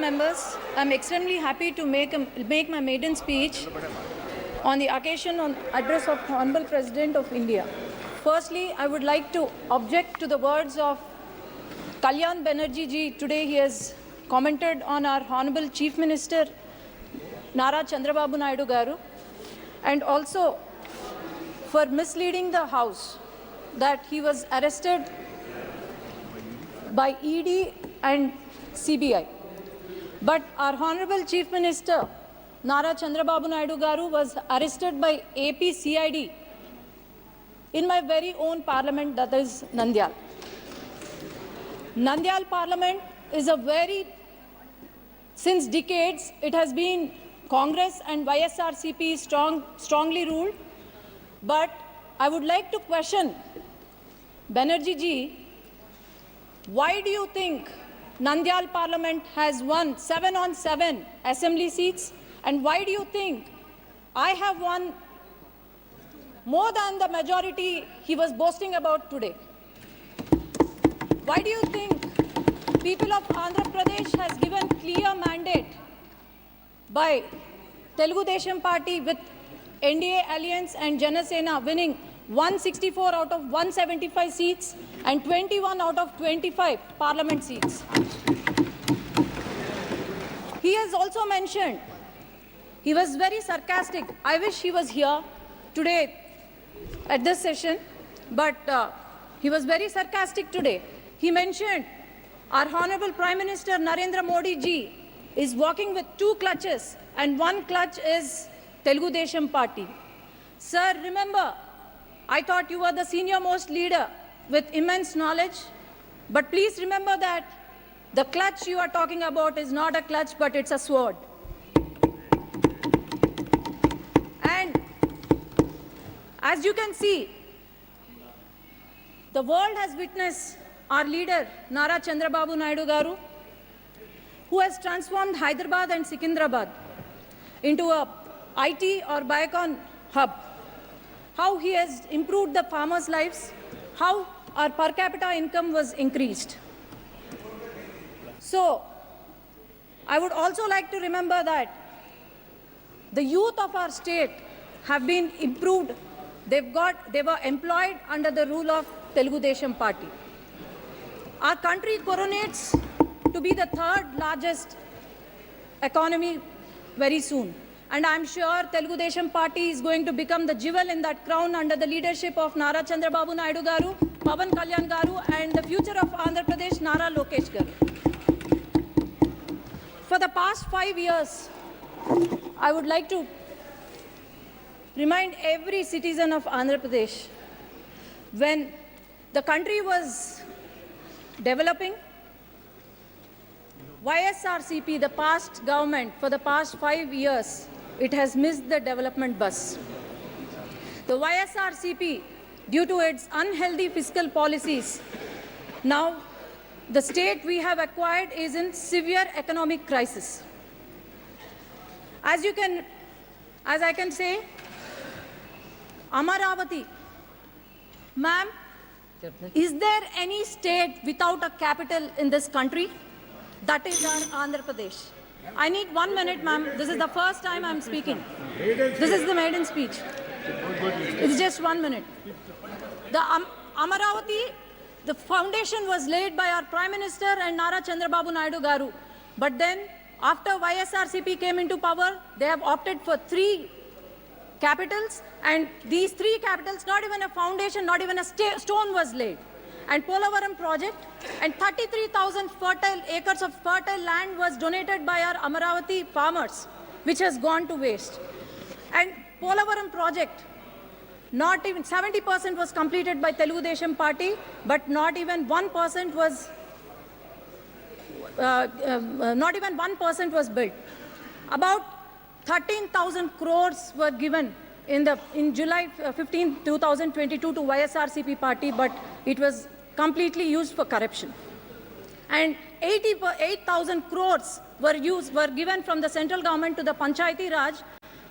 members, I'm extremely happy to make my maiden speech on the occasion on address of Honorable President of India. Firstly, I would like to object to the words of Kalyan Banerjee ji. Today he has commented on our Honorable Chief Minister Nara Chandrababu Naidu Garu, and also for misleading the House that he was arrested by ED and CBI. But our Honorable Chief Minister Nara Chandrababu Naidu Garu was arrested by AP CID in my very own parliament, that is Nandyal. Nandyal parliament is since decades, it has been Congress and YSRCP strongly ruled. But I would like to question Banerjee ji, why do you think Nandyal Parliament has won 7 on 7 assembly seats? And why do you think I have won more than the majority he was boasting about today? Why do you think people of Andhra Pradesh has given clear mandate by Telugu Desam Party with NDA Alliance and Janasena winning 164 out of 175 seats and 21 out of 25 parliament seats? He has also mentioned, he was very sarcastic. I wish he was here today at this session, but he was very sarcastic today. He mentioned our Honorable Prime Minister Narendra Modi ji is walking with 2 clutches, and 1 clutch is Telugu Desam Party. Sir, remember, I thought you were the senior most leader with immense knowledge, but please remember that the clutch you are talking about is not a clutch, but it's a sword. And as you can see, the world has witnessed our leader Nara Chandrababu Naidu Garu, who has transformed Hyderabad and Secunderabad into a IT or Biocon hub. How he has improved the farmers' lives, how our per capita income was increased. So, I would also like to remember that the youth of our state have been improved. They were employed under the rule of Telugu Desam Party. Our country coronates to be the 3rd largest economy very soon. And I'm sure Telugu Desam Party is going to become the jewel in that crown under the leadership of Nara Chandrababu Naidu Garu, Pawan Kalyan Garu, and the future of Andhra Pradesh, Nara Lokesh Garu. For the past 5 years, I would like to remind every citizen of Andhra Pradesh, when the country was developing, YSRCP, the past government, for the past 5 years, it has missed the development bus. The YSRCP, due to its unhealthy fiscal policies, now the state we have acquired is in severe economic crisis. As I can say, Amaravati, ma'am, is there any state without a capital in this country? That is our Andhra Pradesh. I need 1 minute, ma'am. This is the first time I'm speaking. This is the maiden speech. It's just 1 minute. The Amaravati, the foundation was laid by our Prime Minister and Nara Chandrababu Naidu Garu. But then, after YSRCP came into power, they have opted for 3 capitals, and these 3 capitals, not even a foundation, not even a stone was laid. And Polavaram project, and 33,000 fertile acres of fertile land was donated by our Amaravati farmers, which has gone to waste. And Polavaram project, not even 70% was completed by Telugu Desam Party, but not even 1% was built. About 13,000 crores were given in July 15, 2022 to YSRCP party, but it was completely used for corruption. And 8,000 crores were given from the central government to the Panchayati Raj,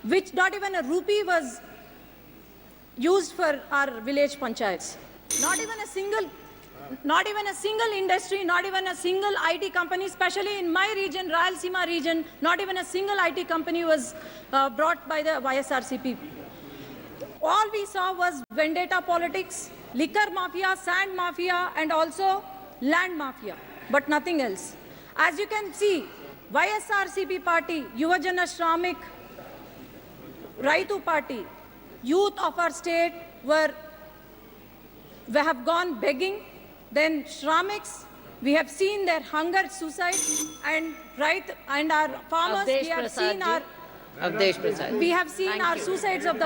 which not even a rupee was used for our village panchayats. Not even a single not even a single industry, not even a single IT company, especially in my region, Rayalaseema region, not even a single IT company was brought by the YSRCP. All we saw was vendetta politics, liquor mafia, sand mafia, and also land mafia, but nothing else. As you can see, YSRCP party, Yuvajana Shramik, Raitu party, youth of our state we have gone begging. Then Shramiks, we have seen their hunger, suicide, and our farmers, we have seen our suicides of the